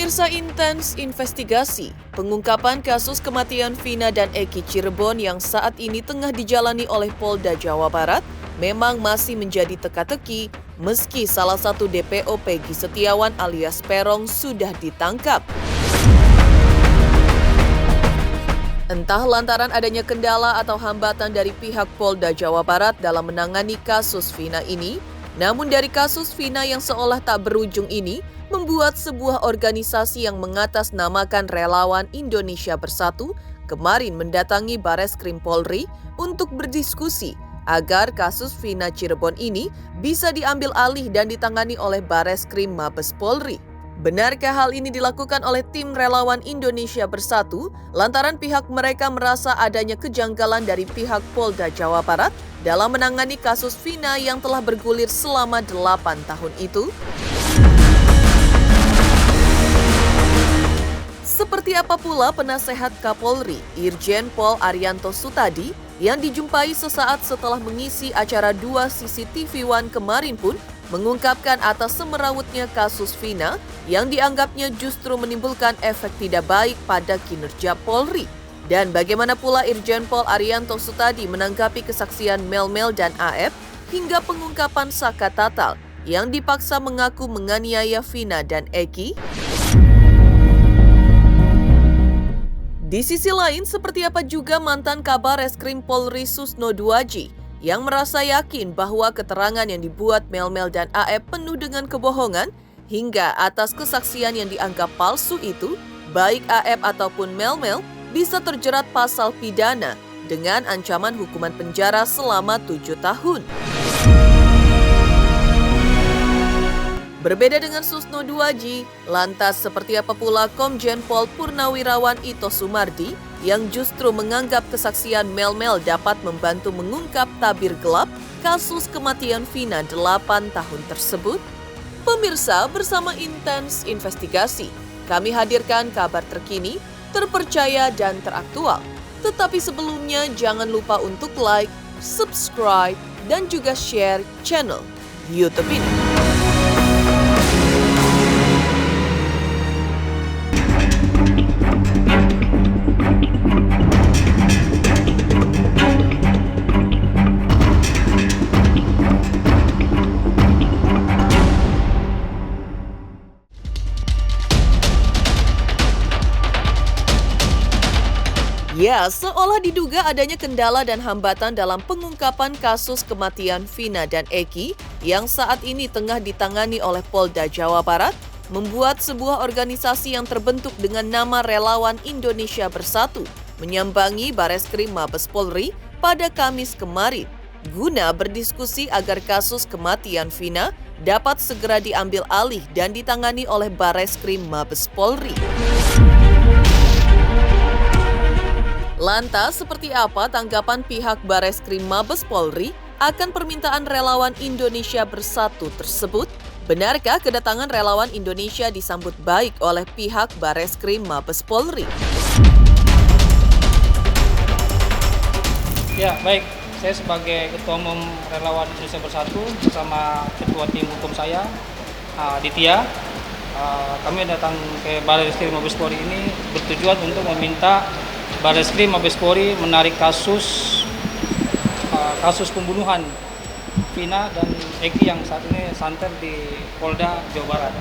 Pemirsa, intens investigasi pengungkapan kasus kematian Vina dan Eki Cirebon yang saat ini tengah dijalani oleh Polda Jawa Barat memang masih menjadi teka-teki meski salah satu DPO Peggy Setiawan alias Peron sudah ditangkap. Entah lantaran adanya kendala atau hambatan dari pihak Polda Jawa Barat dalam menangani kasus Vina ini, namun dari kasus Vina yang seolah tak berujung ini, membuat sebuah organisasi yang mengatasnamakan Relawan Indonesia Bersatu kemarin mendatangi Bareskrim Polri untuk berdiskusi agar kasus Vina Cirebon ini bisa diambil alih dan ditangani oleh Bareskrim Mabes Polri. Benarkah hal ini dilakukan oleh tim Relawan Indonesia Bersatu lantaran pihak mereka merasa adanya kejanggalan dari pihak Polda Jawa Barat dalam menangani kasus Vina yang telah bergulir selama 8 tahun itu? Seperti apa pula penasehat Kapolri, Irjen Pol Arianto Sutadi, yang dijumpai sesaat setelah mengisi acara 2 CCTV One kemarin pun mengungkapkan atas semerawutnya kasus Vina yang dianggapnya justru menimbulkan efek tidak baik pada kinerja Polri. Dan bagaimana pula Irjen Pol Arianto Sutadi menanggapi kesaksian Mel dan AF hingga pengungkapan Saka Tatal yang dipaksa mengaku menganiaya Vina dan Eki? Di sisi lain, seperti apa juga mantan Kabar Reskrim Polri Susno Duaji yang merasa yakin bahwa keterangan yang dibuat Mel dan AF penuh dengan kebohongan hingga atas kesaksian yang dianggap palsu itu, baik AF ataupun Mel bisa terjerat pasal pidana dengan ancaman hukuman penjara selama 7 tahun. Berbeda dengan Susno Duaji, lantas seperti apa pula Komjen Pol Purnawirawan Ito Sumardi yang justru menganggap kesaksian Mel dapat membantu mengungkap tabir gelap kasus kematian Vina 8 tahun tersebut? Pemirsa, bersama Intens Investigasi, kami hadirkan kabar terkini, terpercaya dan teraktual. Tetapi sebelumnya jangan lupa untuk like, subscribe, dan juga share channel YouTube ini. Ya, seolah diduga adanya kendala dan hambatan dalam pengungkapan kasus kematian Vina dan Eki yang saat ini tengah ditangani oleh Polda Jawa Barat, membuat sebuah organisasi yang terbentuk dengan nama Relawan Indonesia Bersatu menyambangi Bareskrim Mabes Polri pada Kamis kemarin, guna berdiskusi agar kasus kematian Vina dapat segera diambil alih dan ditangani oleh Bareskrim Mabes Polri. Lantas, seperti apa tanggapan pihak Bareskrim Mabes Polri akan permintaan Relawan Indonesia Bersatu tersebut? Benarkah kedatangan Relawan Indonesia disambut baik oleh pihak Bareskrim Mabes Polri? Ya, baik. Saya sebagai Ketua Umum Relawan Indonesia Bersatu bersama Ketua Tim Hukum saya, Ditya, kami datang ke Bareskrim Mabes Polri ini bertujuan untuk meminta Bareskrim Mabes Polri menarik kasus pembunuhan Vina dan Eki yang saat ini santer di Polda Jawa Barat.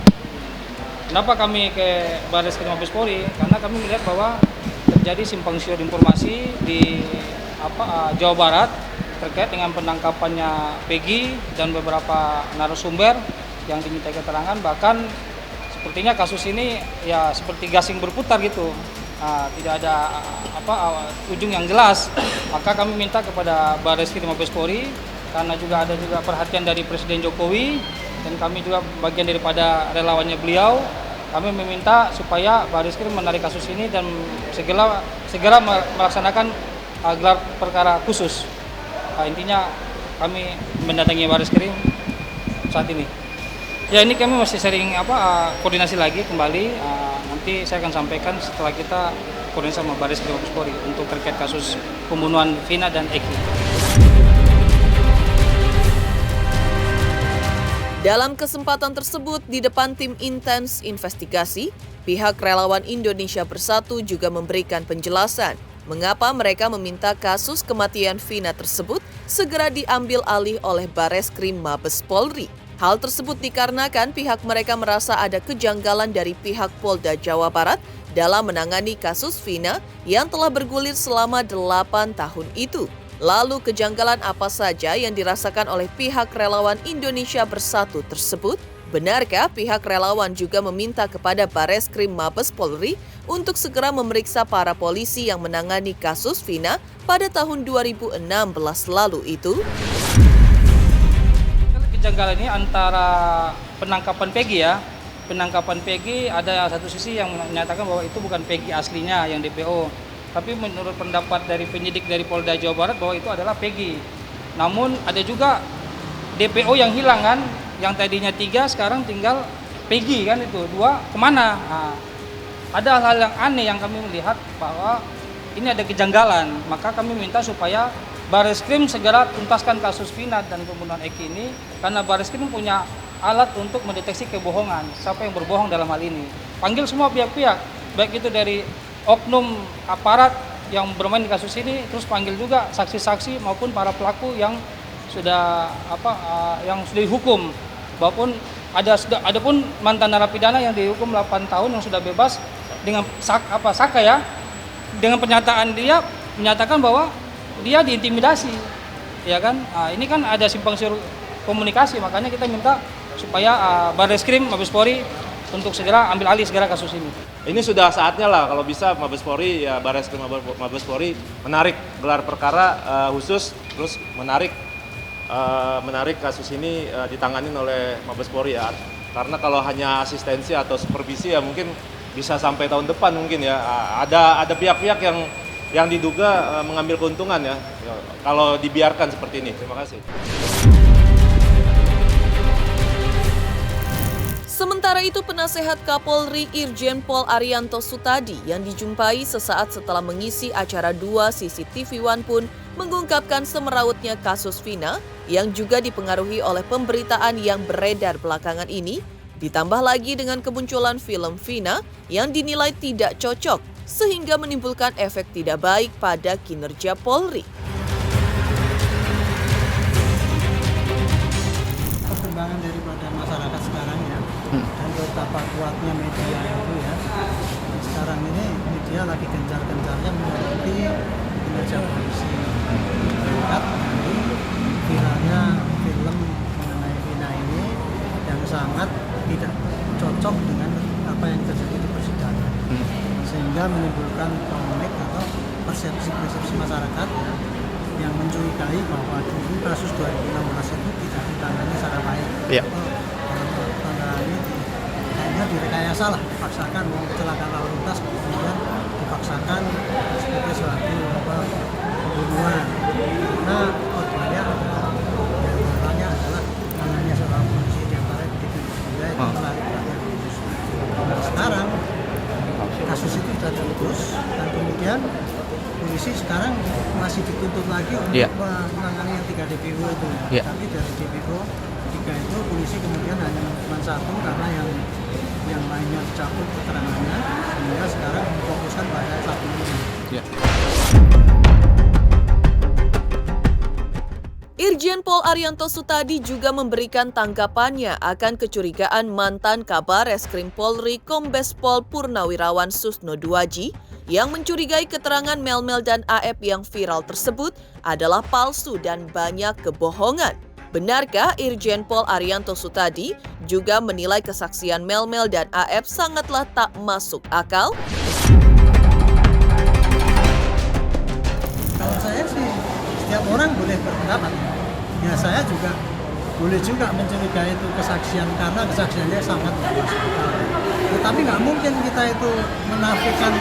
Kenapa kami ke Bareskrim Mabes Polri? Karena kami melihat bahwa terjadi simpang siur informasi di Jawa Barat terkait dengan penangkapannya Peggy dan beberapa narasumber yang diminta keterangan. Bahkan sepertinya kasus ini ya seperti gasing berputar gitu. Tidak ada ujung yang jelas. Maka kami minta kepada Bareskrim Mabes Polri, karena juga ada perhatian dari Presiden Jokowi dan kami juga bagian daripada relawannya beliau, kami meminta supaya Bareskrim menarik kasus ini dan segera melaksanakan gelar perkara khusus. Intinya kami mendatangi Bareskrim saat ini. Ya, ini kami masih sering koordinasi lagi kembali. Nanti saya akan sampaikan setelah kita koordinasi sama Bareskrim Mabes Polri untuk terkait kasus pembunuhan Vina dan Eki. Dalam kesempatan tersebut, di depan tim intens investigasi, pihak Relawan Indonesia Bersatu juga memberikan penjelasan mengapa mereka meminta kasus kematian Vina tersebut segera diambil alih oleh Bareskrim Mabes Polri. Hal tersebut dikarenakan pihak mereka merasa ada kejanggalan dari pihak Polda Jawa Barat dalam menangani kasus Vina yang telah bergulir selama 8 tahun itu. Lalu kejanggalan apa saja yang dirasakan oleh pihak Relawan Indonesia Bersatu tersebut? Benarkah pihak relawan juga meminta kepada Bareskrim Mabes Polri untuk segera memeriksa para polisi yang menangani kasus Vina pada tahun 2016 lalu itu? Kejanggalan ini antara penangkapan Peggy ya. Penangkapan Peggy ada satu sisi yang menyatakan bahwa itu bukan Peggy aslinya yang DPO. Tapi menurut pendapat dari penyidik dari Polda Jawa Barat bahwa itu adalah Peggy. Namun ada juga DPO yang hilang kan, yang tadinya 3 sekarang tinggal Peggy kan itu, 2 kemana? Nah, ada hal-hal yang aneh yang kami melihat bahwa ini ada kejanggalan. Maka kami minta supaya Bareskrim segera tuntaskan kasus Vina dan pembunuhan Eki ini, karena Bareskrim punya alat untuk mendeteksi kebohongan, siapa yang berbohong dalam hal ini. Panggil semua pihak-pihak, baik itu dari oknum aparat yang bermain di kasus ini, terus panggil juga saksi-saksi maupun para pelaku yang sudah yang sudah dihukum. Maupun ada pun mantan narapidana yang dihukum 8 tahun yang sudah bebas dengan saka ya, dengan pernyataan dia menyatakan bahwa dia diintimidasi, ya kan? Ini kan ada simpang siur komunikasi, makanya kita minta supaya Bareskrim Mabes Polri untuk segera ambil alih segera kasus ini. Ini sudah saatnya lah kalau bisa Mabes Polri ya Bareskrim Mabes Polri menarik gelar perkara khusus, terus menarik kasus ini ditangani oleh Mabes Polri ya. Karena kalau hanya asistensi atau supervisi ya mungkin bisa sampai tahun depan mungkin ya. Ada pihak-pihak yang diduga mengambil keuntungan ya kalau dibiarkan seperti ini. Terima kasih. Sementara itu, penasehat Kapolri Irjen Pol Arianto Sutadi yang dijumpai sesaat setelah mengisi acara 2 CCTV One pun mengungkapkan semerautnya kasus Vina yang juga dipengaruhi oleh pemberitaan yang beredar belakangan ini, ditambah lagi dengan kemunculan film Vina yang dinilai tidak cocok sehingga menimbulkan efek tidak baik pada kinerja Polri. Perkembangan daripada masyarakat sekarang ya, dan betapa kuatnya media itu ya. Sekarang ini media lagi gencar-gencarnya menyoroti kinerja polisi. Melihat dari viralnya film mengenai Vina ini yang sangat tidak cocok dengan apa yang terjadi di persidangan, sehingga menimbulkan polemik atau persepsi masyarakat yang mencurigai bahwa dulu kasus 2016 itu tidak ditangani secara baik. Iya. Ini kayaknya direkayasa lah, dipaksakan mau kecelakaan lalu lintas kemudian dipaksakan sebagai suatu pembunuhan. Karena korbannya adalah tangannya seorang polisi di antara tiga itu menarik perhatian khusus. Nah, sekarang kasus itu sudah diputus dan kemudian polisi sekarang masih dituntut lagi untuk menangani yang 3 DPO itu ya. Tapi dari DPO 3 itu polisi kemudian hanya menemukan 1 karena yang lainnya dicabut keterangannya, sehingga sekarang memfokuskan pada 1 ini. Irjen Pol Arianto Sutadi juga memberikan tanggapannya akan kecurigaan mantan Kabar Eskrim Polri Kombes Pol Purnawirawan Susno Duaji yang mencurigai keterangan Melmel dan AF yang viral tersebut adalah palsu dan banyak kebohongan. Benarkah Irjen Pol Arianto Sutadi juga menilai kesaksian Melmel dan AF sangatlah tak masuk akal? Kalau saya sih, setiap orang boleh berpendapat. Ya saya juga boleh juga mencurigai itu kesaksian karena kesaksiannya sangat tidak masuk akal. Tetapi nggak mungkin kita itu menafikan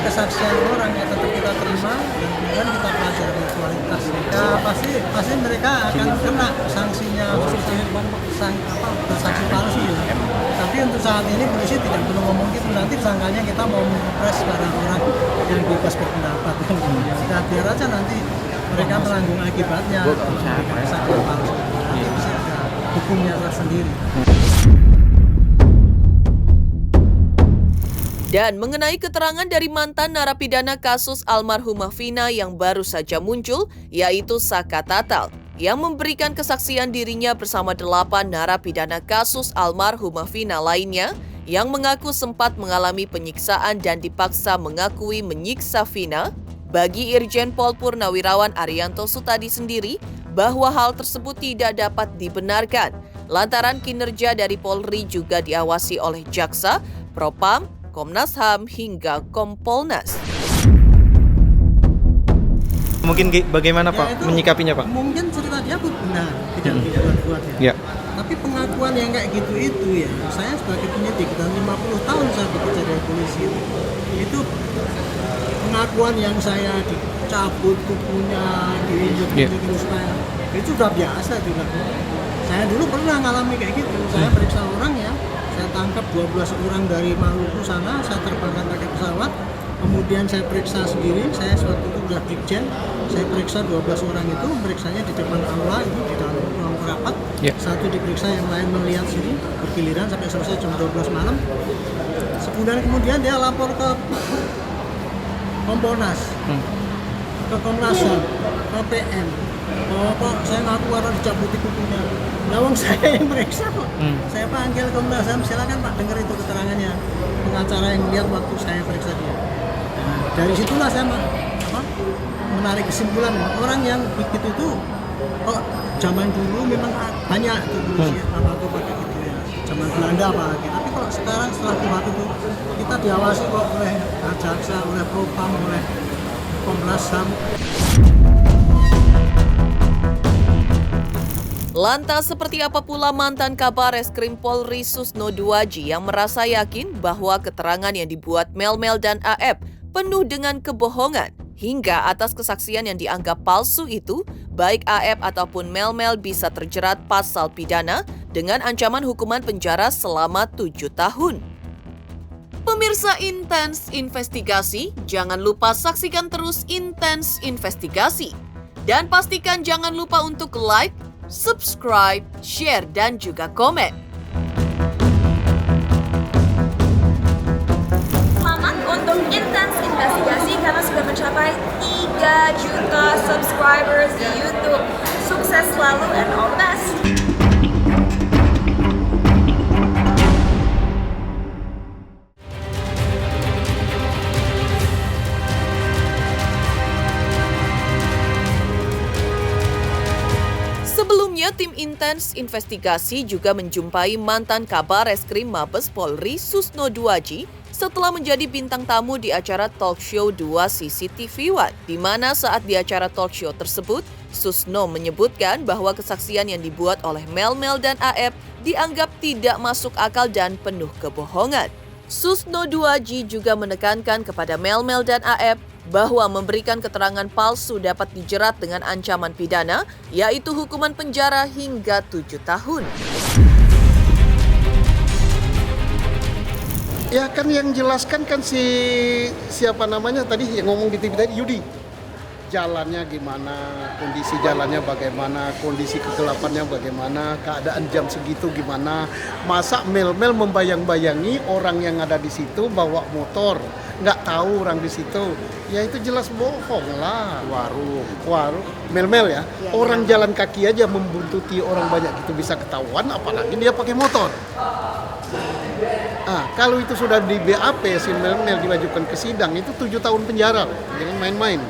kesaksian orang yang tetap kita terima dan kemudian kita pelajari kualitas. Ya pasti mereka akan kena sanksinya saksi palsu ya. Tapi untuk saat ini polisi tidak perlu ngomong gitu, nanti sangkanya kita mau mengepres orang-orang yang bebas berpendapat. Ya biar aja nanti mereka menanggung akibatnya. Saksi palsu. Nanti bisa ada hukumnya tersendiri. Dan mengenai keterangan dari mantan narapidana kasus almarhumah Vina yang baru saja muncul, yaitu Saka Tatal, yang memberikan kesaksian dirinya bersama 8 narapidana kasus almarhumah Vina lainnya yang mengaku sempat mengalami penyiksaan dan dipaksa mengakui menyiksa Vina. Bagi Irjen Pol Purnawirawan Arianto Sutadi sendiri, bahwa hal tersebut tidak dapat dibenarkan, lantaran kinerja dari Polri juga diawasi oleh Jaksa, Propam, Komnas HAM, hingga Kompolnas. Mungkin bagaimana Ya, Pak itu menyikapinya Pak? Mungkin cerita dia benar, tidak dibuat-buat ya. Ya. Tapi pengakuan yang kayak gitu itu ya, saya sebagai penyidik dan 50 tahun saya bekerja di polisi itu pengakuan yang saya dicabut kukunya, diinjek-injek supaya itu udah biasa juga. Saya dulu pernah ngalami kayak gitu. Saya periksa orang ya, saya tangkap 12 orang dari Maluku sana, saya terbangkan pakai pesawat. Kemudian saya periksa sendiri, saya suatu itu udah Brigjen, saya periksa 12 orang itu, periksanya di depan aula itu di dalam ruang rapat. Satu diperiksa, yang lain melihat sini, bergiliran sampai selesai jam 12 malam. Sebulan kemudian dia lapor ke Kompolnas, ke Komnas HAM, ke PM, bahwa Pak saya ngaku orang dicabuti kukunya. Lawang saya yang meriksa kok. Saya panggil Komnas HAM, silakan Pak dengar itu keterangannya pengacara yang lihat waktu saya periksa dia. Dari situlah saya menarik kesimpulan orang yang begitu itu kok zaman dulu memang banyak tuh polisi tuh pakai gitu ya, zaman Belanda apalagi. Tapi kalau sekarang setelah waktu itu kita diawasi kok oleh Jaksa, oleh Propam, oleh Komnas HAM. Lantas seperti apa pula mantan Kabar Reskrim Polri Susno Duaji yang merasa yakin bahwa keterangan yang dibuat Melmel dan AF penuh dengan kebohongan, hingga atas kesaksian yang dianggap palsu itu, baik AF ataupun Melmel bisa terjerat pasal pidana dengan ancaman hukuman penjara selama 7 tahun. Pemirsa Intens Investigasi, jangan lupa saksikan terus Intens Investigasi. Dan pastikan jangan lupa untuk like, subscribe, share, dan juga komen. Selamat untuk Intens Investigasi karena sudah mencapai 3 juta subscribers di YouTube. Sukses selalu and all the best! Sebelumnya, tim Intens Investigasi juga menjumpai mantan Kabar Reskrim Mabes Polri Susno Duaji setelah menjadi bintang tamu di acara talk show 2 CCTV One, di mana saat di acara talk show tersebut, Susno menyebutkan bahwa kesaksian yang dibuat oleh Melmel dan AF dianggap tidak masuk akal dan penuh kebohongan. Susno Duaji juga menekankan kepada Melmel dan AF bahwa memberikan keterangan palsu dapat dijerat dengan ancaman pidana, yaitu hukuman penjara hingga 7 tahun. Ya kan yang jelaskan kan siapa namanya tadi yang ngomong di TV tadi, Yudi. Jalannya gimana, kondisi jalannya bagaimana, kondisi kegelapannya bagaimana, keadaan jam segitu gimana. Masa Melmel membayang-bayangi orang yang ada di situ bawa motor, nggak tahu orang di situ. Ya itu jelas bohong lah. Warung. Melmel ya, orang jalan kaki aja membuntuti orang banyak itu bisa ketahuan, apalagi dia pakai motor. Kalau itu sudah di BAP, si Melmel dimajukan ke sidang, itu 7 tahun penjara, jangan main-main.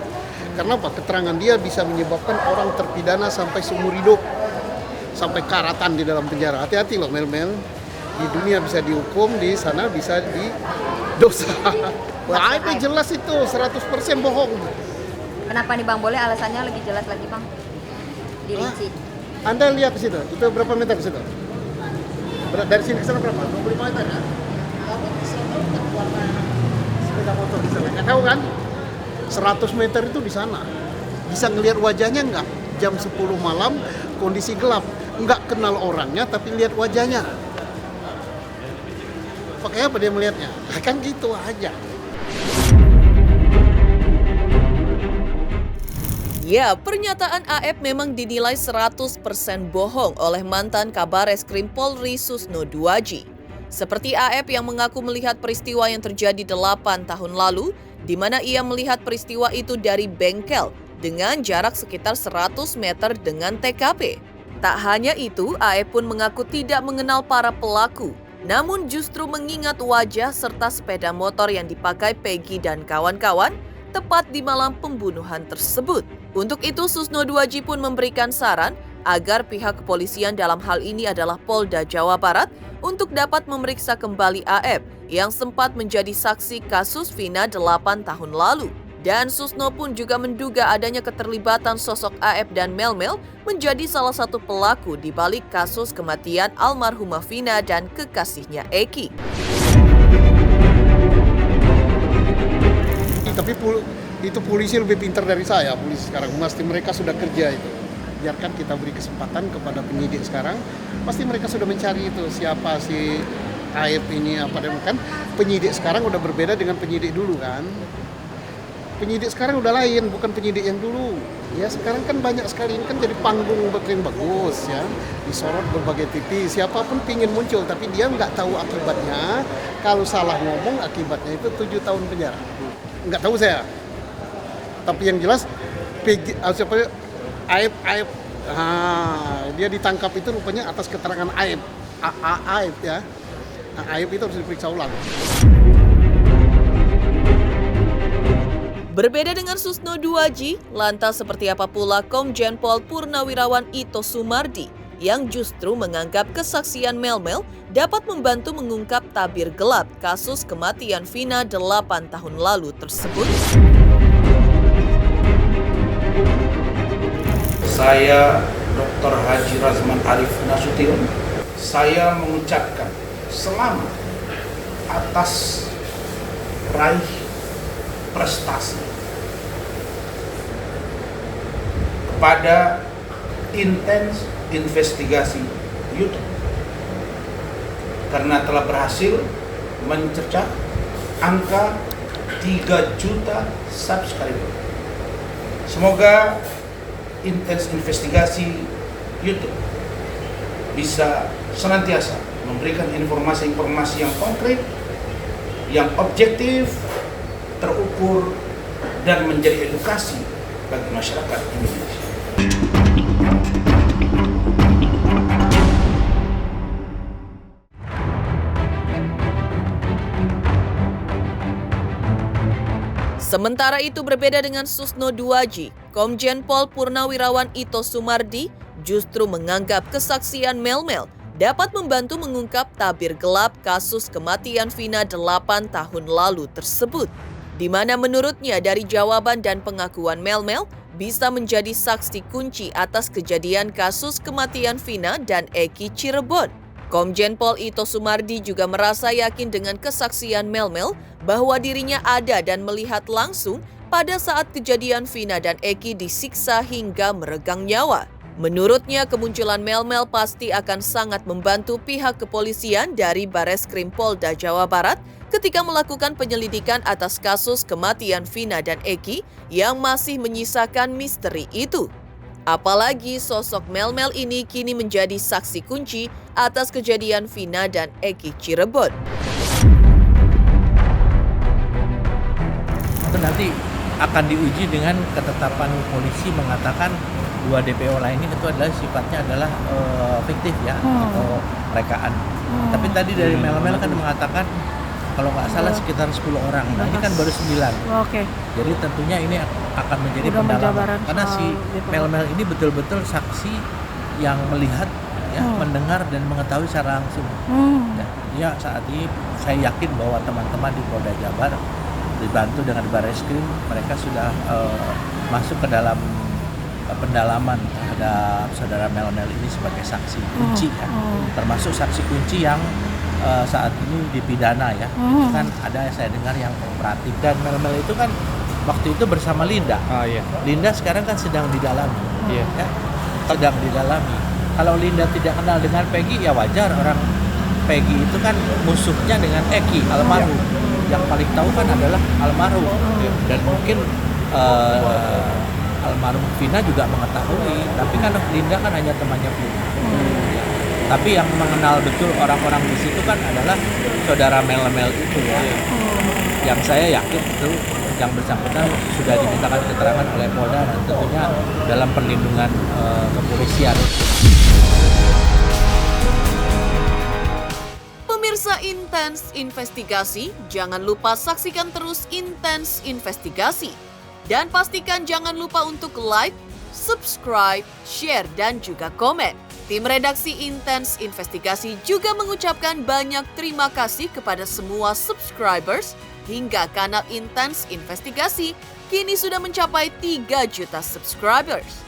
Karena apa? Keterangan dia bisa menyebabkan orang terpidana sampai seumur hidup, sampai karatan di dalam penjara. Hati-hati loh Melmel, di dunia bisa dihukum, di sana bisa didosa. Wah itu jelas itu, 100% bohong. Kenapa nih Bang? Boleh alasannya lebih jelas lagi Bang? Dirinci. Anda lihat di situ, itu berapa meter di situ? Dari sini ke sana berapa? 25 meter ya? Kamu bisa tahu kan warna sepeda motor di sana? Nggak tahu kan? 100 meter itu di sana. Bisa ngelihat wajahnya nggak? Jam 10 malam, kondisi gelap. Nggak kenal orangnya, tapi lihat wajahnya. Pakai apa dia melihatnya? Kan gitu aja. Ya, pernyataan AF memang dinilai 100% bohong oleh mantan Kabareskrim Polri Susno Duaji. Seperti AF yang mengaku melihat peristiwa yang terjadi 8 tahun lalu, di mana ia melihat peristiwa itu dari bengkel dengan jarak sekitar 100 meter dengan TKP. Tak hanya itu, AF pun mengaku tidak mengenal para pelaku, namun justru mengingat wajah serta sepeda motor yang dipakai Peggy dan kawan-kawan tepat di malam pembunuhan tersebut. Untuk itu, Susno Duaji pun memberikan saran agar pihak kepolisian dalam hal ini adalah Polda Jawa Barat untuk dapat memeriksa kembali AF yang sempat menjadi saksi kasus Vina 8 tahun lalu. Dan Susno pun juga menduga adanya keterlibatan sosok AF dan Melmel menjadi salah satu pelaku di balik kasus kematian almarhumah Vina dan kekasihnya Eki. Tapi itu polisi lebih pintar dari saya, polisi sekarang. Pasti mereka sudah kerja itu. Biarkan kita beri kesempatan kepada penyidik sekarang. Pasti mereka sudah mencari itu siapa si AF ini apa kan. Penyidik sekarang udah berbeda dengan penyidik dulu kan. Penyidik sekarang udah lain, bukan penyidik yang dulu. Ya sekarang kan banyak sekali, ini kan jadi panggung yang bagus ya. Disorot berbagai TV, siapapun pingin muncul, tapi dia nggak tahu akibatnya. Kalau salah ngomong akibatnya itu 7 tahun penjara. Nggak tahu saya. Tapi yang jelas AF dia ditangkap itu rupanya atas keterangan AF ya. AF itu harus diperiksa ulang. Berbeda dengan Susno Duaji, lantas seperti apa pula Komjen Pol Purnawirawan Ito Sumardi yang justru menganggap kesaksian Melmel dapat membantu mengungkap tabir gelap kasus kematian Vina 8 tahun lalu tersebut. Saya Dr. Haji Razman Arif Nasution, saya mengucapkan selamat atas raih prestasi kepada intens investigasi YouTube karena telah berhasil mencercah angka 3 juta subscriber. Semoga intens investigasi YouTube bisa senantiasa memberikan informasi-informasi yang konkret, yang objektif, terukur, dan menjadi edukasi bagi masyarakat Indonesia. Sementara itu berbeda dengan Susno Duaji, Komjen Pol Purnawirawan Ito Sumardi justru menganggap kesaksian Melmel dapat membantu mengungkap tabir gelap kasus kematian Vina 8 tahun lalu tersebut. Di mana menurutnya dari jawaban dan pengakuan Melmel bisa menjadi saksi kunci atas kejadian kasus kematian Vina dan Eki Cirebon. Komjen Pol Ito Sumardi juga merasa yakin dengan kesaksian Melmel bahwa dirinya ada dan melihat langsung pada saat kejadian Vina dan Eki disiksa hingga meregang nyawa. Menurutnya, kemunculan Melmel pasti akan sangat membantu pihak kepolisian dari Bareskrim Polda Jawa Barat ketika melakukan penyelidikan atas kasus kematian Vina dan Eki yang masih menyisakan misteri itu. Apalagi sosok Melmel ini kini menjadi saksi kunci atas kejadian Vina dan Eki Cirebon. Nanti akan diuji dengan ketetapan polisi mengatakan 2 DPO lainnya itu adalah sifatnya adalah fiktif ya atau rekaan. Tapi tadi dari Melmel kan mengatakan kalau nggak salah sekitar 10 orang. Nah ini kan baru 9. Oke. Jadi tentunya ini akan menjadi pendalaman karena si Melmel ini betul-betul saksi yang melihat ya, mendengar dan mengetahui secara langsung. Ya saat ini saya yakin bahwa teman-teman di Polda Jabar dibantu dengan Bareskrim, mereka sudah masuk ke dalam pendalaman terhadap saudara Melmel ini sebagai saksi kunci ya, termasuk saksi kunci yang saat ini dipidana ya. Itu kan ada saya dengar yang kooperatif, dan Melmel itu kan waktu itu bersama Linda. Linda sekarang kan sedang didalami, ya, sedang didalami. Kalau Linda tidak kenal dengan Peggy ya wajar, orang Peggy itu kan musuhnya dengan Eki almarhum. Yang paling tahu kan adalah almarhum, dan mungkin almarhum Vina juga mengetahui, tapi karena Linda kan hanya temannya Vina. Tapi yang mengenal betul orang-orang di situ kan adalah saudara Mel itu ya. Yang saya yakin itu yang bersangkutan sudah dimintakan keterangan oleh Polda dan tentunya dalam perlindungan kepolisian. Pemirsa Intens Investigasi, jangan lupa saksikan terus Intens Investigasi. Dan pastikan jangan lupa untuk like, subscribe, share, dan juga komen. Tim redaksi Intens Investigasi juga mengucapkan banyak terima kasih kepada semua subscribers hingga kanal Intens Investigasi kini sudah mencapai 3 juta subscribers.